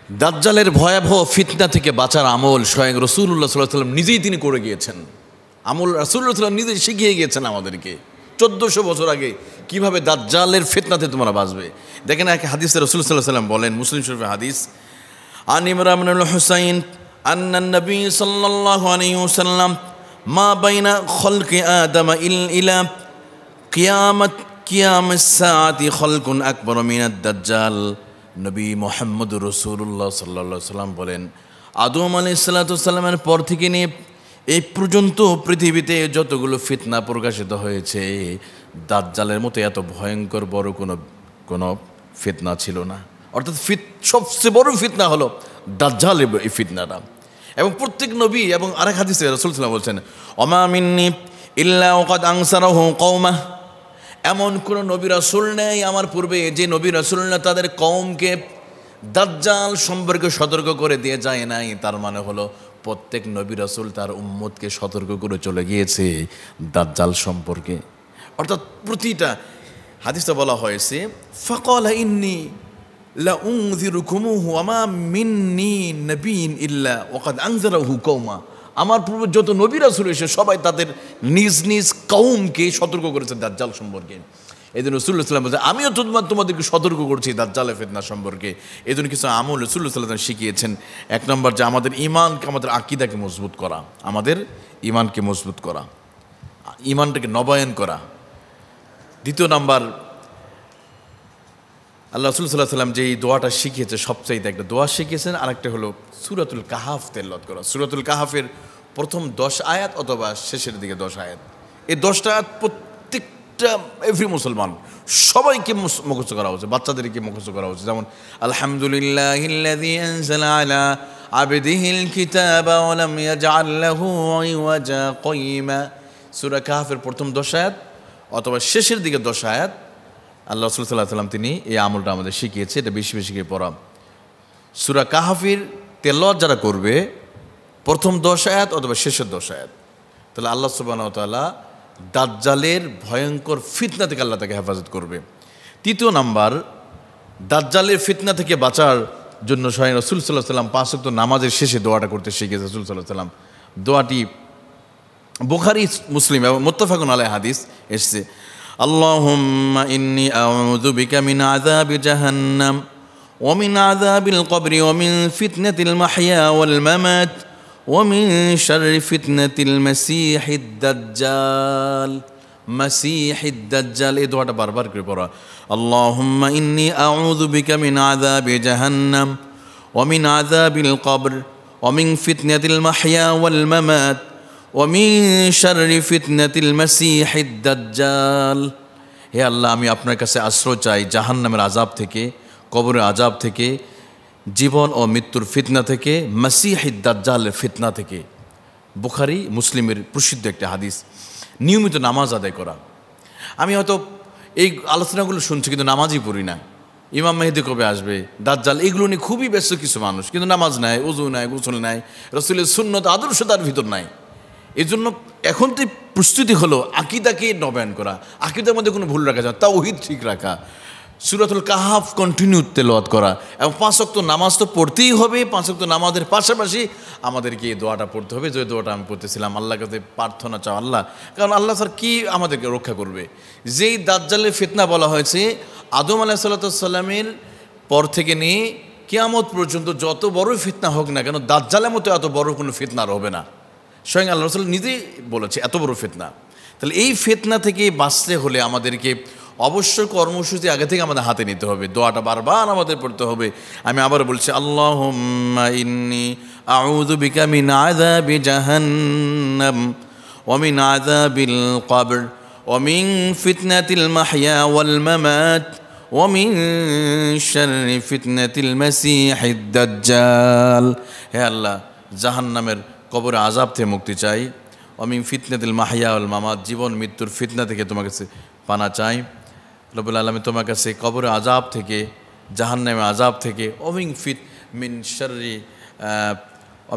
দাজ্জালের ভয়াবহ ফিতনা থেকে বাঁচার আমল স্বয়ং রাসূলুল্লাহ সাল্লাল্লাহু আলাইহি ওয়াসাল্লাম নিজেই তিনি করে গিয়েছেন। আমল রাসূলুল্লাহ সাল্লাল্লাহু আলাইহি ওয়াসাল্লাম নিজেই শিখিয়ে গিয়েছেন আমাদেরকে 1400 বছর আগে কিভাবে দাজ্জালের ফিতনাতে তোমরা বাঁচবে। দেখেন এক হাদিসে রাসূল সাল্লাল্লাহু আলাইহি ওয়াসাল্লাম বলেন, মুসলিম শরীফের হাদিস, আন ইমরান ইবনে হুসাইন আন্না নবী সাল্লাল্লাহু আলাইহি ওয়াসাল্লাম মা বাইনা খলকি আদম ইলা কিয়ামাস সাআতি খলকুন আকবার মিনাদ দাজ্জাল। নবী মুহাম্মদুর রাসূলুল্লাহ সাল্লাল্লাহু আলাইহি ওয়াসাল্লাম বলেন, আদম আলাইহিস সালামের পর থেকে নিয়ে এই পর্যন্ত পৃথিবীতে যতগুলো ফিতনা প্রকাশিত হয়েছে, দাজ্জালের মতো এত ভয়ঙ্কর বড় কোনো ফিতনা ছিল না। অর্থাৎ সবচেয়ে বড় ফিতনা হলো দাজ্জালের এই ফিতনাটা। এবং প্রত্যেক নবী এবং আরেক হাদিসে রাসূল সাল্লাল্লাহু আলাইহি ওয়াসাল্লাম বলছেন, ওমা মিন্নি ইল্লা ওয়াকাদ আনসারাহু কওমা, এমন কোনো নবী রাসূল নেই আমার পূর্বে যে নবী রাসূল না তাদের কওমকে দাজ্জাল সম্পর্কে সতর্ক করে দিয়ে যায় নাই। তার মানে হলো প্রত্যেক নবী রাসূল তার উম্মতকে সতর্ক করে চলে গিয়েছে দাজ্জাল সম্পর্কে। অর্থাৎ প্রতিটা হাদিসে বলা হয়েছে, ফাকালা ইন্নী লা উনযিরুকুমুহু ওয়া মা মিন্নী নাবিয়্যুন ইল্লা ওয়াকাদ আনযারাহু কওমা, আমার পূর্বে যত নবী রাসূল এসে সবাই তাদের নিজ নিজ কওমকে সতর্ক করেছে দাজ্জাল সম্পর্কে। এই জন্য রাসূলুল্লাহ সাল্লাল্লাহু আলাইহি ওয়াসাল্লাম বলছে, আমিও তোমাদেরকে সতর্ক করছি দাজ্জালের ফিতনা সম্পর্কে। এই জন্য কিছু আমল রাসূলুল্লাহ সাল্লাল্লাহু আলাইহি ওয়াসাল্লাম শিখিয়েছেন। এক নম্বর যে আমাদের ঈমানকে, আমাদের আকীদাকে মজবুত করা, আমাদের ঈমানকে মজবুত করা, ঈমানটাকে নবায়ন করা। দ্বিতীয় নাম্বার, আল্লাহ রাসূল সাল্লাল্লাহু আলাইহি ওয়াসাল্লাম যে এই দোয়াটা শিখিয়েছে, সবচাইতে একটা দোয়া শিখিয়েছেন, আরেকটা হলো সূরাতুল কাহাফ তেলাওয়াত করা। সূরাতুল কাহাফের প্রথম 10 আয়াত অথবা শেষের দিকে 10 আয়াত, এই 10টা আয়াত প্রত্যেকটা এভরি মুসলমান সবাইকে মুখস্থ করা উচিত, বাচ্চাদেরকে মুখস্থ করা উচিত। যেমন আলহামদুলিল্লাহিল্লাযী আনজালা আলা আবদিহিল কিতাবা ওয়া লাম ইয়াজআল লাহু ইওয়াজা কাইয়িমা। সূরা কাহাফের প্রথম 10 আয়াত অথবা শেষের দিকে 10 আয়াত আল্লাহ রাসূল সাল্লাল্লাহু আলাইহি ওয়াসাল্লাম তিনি এই আমলটা আমাদের শিখিয়েছে। এটা বেশি বেশি করে পড়া। সূরা কাহাফের তেলাওয়াত যারা করবে প্রথম 10 আয়াত অথবা শেষের 10 আয়াত, তাহলে আল্লাহ সুবহানাহু ওয়া তাআলা দাজ্জালের ভয়ঙ্কর ফিতনা থেকে আল্লাহ তাকে হেফাজত করবে। তৃতীয় নাম্বার, দাজ্জালের ফিতনা থেকে বাঁচার জন্য স্বয়ং রাসূল সাল্লাল্লাহু আলাইহি ওয়াসাল্লাম 5 ওয়াক্ত নামাজের শেষে দোয়াটা করতে শিখিয়েছে রাসূল সাল্লাল্লাহু আলাইহি ওয়াসাল্লাম। দোয়াটি বুখারী, মুসলিম এবং মুত্তাফাকুন আলাইহি হাদিস এসেছে, আল্লাহুম্মা ইন্নী আউযু বিকা মিন আযাবি জাহান্নাম ওয়া মিন আযাবিল কবরি ওয়া মিন ফিতনাতিল মাহইয়া ওয়াল মামাত ওয়া মিন শাররি ফিতনাতিল মাসীহিদ দাজ্জাল। মাসীহিদ দাজ্জাল, এই দোয়াটা বারবার করে পড়া। আল্লাহুম্মা ইন্নী আউযু বিকা মিন আযাবি জাহান্নাম ওয়া মিন আযাবিল কবর ওয়া মিন ফিতনাতিল মাহইয়া ওয়াল মামাত ওয়া মিন শাররি ফিতনাতিল মাসীহিদ দাজ্জাল। হে আল্লাহ, আমি আপনার কাছে আশ্রয় চাই জাহান্নামের আযাব থেকে, কবরের আযাব থেকে, জীবন ও মৃত্যুর ফিতনা থেকে, মাসীহিদ দাজ্জালের ফিতনা থেকে। বুখারী, মুসলিমের প্রসিদ্ধ একটা হাদিস। নিয়মিত নামাজ আদায় করা। আমি হয়তো এই আলোচনাগুলো শুনছি কিন্তু নামাজই পড়ি না। ইমাম মেহেদী কবে আসবে, দাজ্জাল, এগুলো নিয়ে খুবই ব্যস্ত কিছু মানুষ, কিন্তু নামাজ নাই, ওযু নাই, গোসল নাই, রাসূলের সুন্নত আদর্শ তার ভিতর নাই। এই জন্য এখন তো প্রস্তুতি হলো আকীদাকে নবায়ন করা, আকীদার মধ্যে কোনো ভুল রাখা যায়, তাওহীদ ঠিক রাখা, সূরাতুল কাহাফ কন্টিনিউ তেলাওয়াত করা, এবং 5 ওয়াক্ত নামাজ তো পড়তেই হবে। 5 ওয়াক্ত নামাজের পাশাপাশি আমাদেরকে এই দোয়াটা পড়তে হবে, যে দোয়াটা আমি পড়তেছিলাম, আল্লাহর কাছে প্রার্থনা চাও আল্লাহ, কারণ আল্লাহ স্যার কি আমাদেরকে রক্ষা করবে। যেই দাজ্জালের ফিতনা বলা হয়েছে, আদম আলাইহিস সালামের পর থেকে নিয়ে কিয়ামত পর্যন্ত যত বড় ফিতনা হোক না কেন, দাজ্জালের মতো এত বড় কোনো ফিতনা আর হবে না। স্বয়ং আল্লাহ রাসূল নিজেই বলেছে এত বড় ফিতনা। তাহলে এই ফিতনা থেকে বাঁচতে হলে আমাদেরকে অবশ্যই কর্মসূচি আগে থেকে আমাদের হাতে নিতে হবে, দোয়াটা বারবার আমাদের পড়তে হবে। আমি আবার বলছি, আল্লাহুম্মা ইন্নী আউযু বিকা মিন আযাবি জাহান্নাম ওয়া মিন আযাবিল কবর ওয়া মিন ফিতনাতিল মাহইয়া ওয়াল মামাত ওয়া মিন শাররি ফিতনাতিল মাসীহিদ দাজ্জাল। হে আল্লাহ, জাহান্নামের কবরের আযাব থেকে মুক্তি চাই, ওয়া মিন ফিতনাতিল মাহইয়া ওয়াল মামাত, জীবন মৃত্যুর ফিতনা থেকে তোমার কাছে পানা চাই। রব্বুল আলামিন তোমার কাছে কবরের আযাব থেকে, জাহান্নামের আযাব থেকে,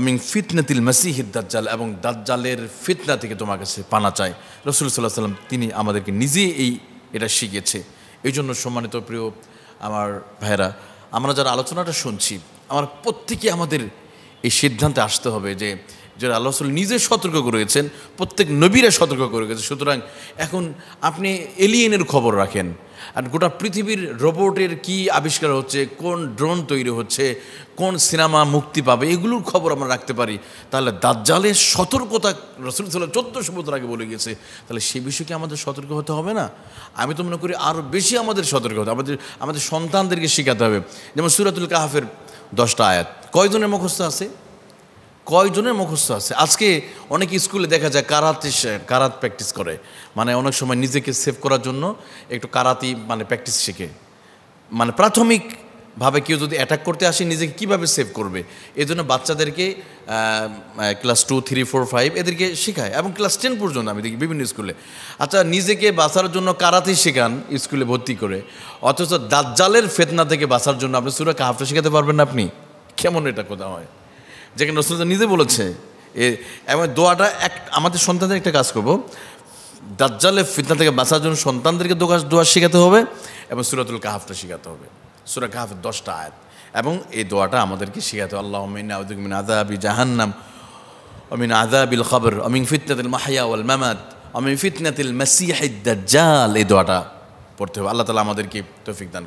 মিন ফিতনাতিল মাসীহিদ দাজ্জাল, এবং দাজ্জালের ফিতনা থেকে তোমার কাছে পানা চাই। রাসূল সাল্লাল্লাহু আলাইহি ওয়াসাল্লাম তিনি আমাদেরকে নিজেই এটা শিখিয়েছে। এই জন্য সম্মানিত প্রিয় আমার ভাইরা, আমরা যারা আলোচনাটা শুনছি আমার প্রত্যেকে আমাদের এই সিদ্ধান্তে আসতে হবে যে যারা আল্লাহ রাসূল নিজে সতর্ক করেছেন, প্রত্যেক নবীরা সতর্ক করে গেছে। সুতরাং এখন আপনি এলিয়েনের খবর রাখেন, আর গোটা পৃথিবীর রোবটের কি আবিষ্কার হচ্ছে, কোন ড্রোন তৈরি হচ্ছে, কোন সিনেমা মুক্তি পাবে, এগুলোর খবর আমরা রাখতে পারি। তাহলে দাজ্জালের সতর্কতা রাসূল সাল্লাল্লাহু 1400 বছর আগে বলে গেছে, তাহলে সেই বিষয়ে কি আমাদের সতর্ক হতে হবে না? আমি তো মনে করি আরও বেশি আমাদের সতর্ক হতে, আমাদের সন্তানদেরকে শেখাতে হবে। যেমন সূরাতুল কাহাফের 10টা আয়াত কয়জনের মুখস্থ আছে? কয়জনের মুখস্থ আছে? আজকে অনেক স্কুলে দেখা যায় কারাত প্র্যাকটিস করে, মানে অনেক সময় নিজেকে সেভ করার জন্য একটু কারাতি মানে প্র্যাকটিস শেখে। মানে প্রাথমিকভাবে কেউ যদি অ্যাটাক করতে আসে নিজেকে কীভাবে সেভ করবে, এই জন্য বাচ্চাদেরকে ক্লাস 2, 3, 4, 5 এদেরকে শেখায়, এবং ক্লাস 10 পর্যন্ত আমি দেখি বিভিন্ন স্কুলে। আচ্ছা, নিজেকে বাঁচার জন্য কারাতে শেখান স্কুলে ভর্তি করে, অথচ দাজ্জালের ফিতনা থেকে বাঁচার জন্য আপনি সূরা কাহাফটা শেখাতে পারবেন না? আপনি কেমন এটা কথা হয়? যেখানে রাসূলুল্লাহ নিজে বলেছে এবং দোয়াটা আমাদের সন্তানদের একটা কাজ করব, দাজ্জালের ফিতনা থেকে বাঁচার জন্য সন্তানদেরকে দোয়া শেখাতে হবে এবং সূরাতুল কাহাফটা শেখাতে হবে। সূরা কাহাফের 10টা আয়াত, এবং এই দোয়াটা আমাদেরকে শেখাতে হবে। আল্লাহুম্মা ইন্নী আউযু বিকা মিন আযাবি জাহান্নাম ওয়া মিন আযাবিল কবর ওয়া মিন ফিতনাতিল মাহইয়া ওয়াল মামাত ওয়া মিন ফিতনাতিল মাসীহিদ দাজ্জাল। এই দোয়াটা পড়তে হবে। আল্লাহ তাআলা আমাদেরকে তৌফিক দান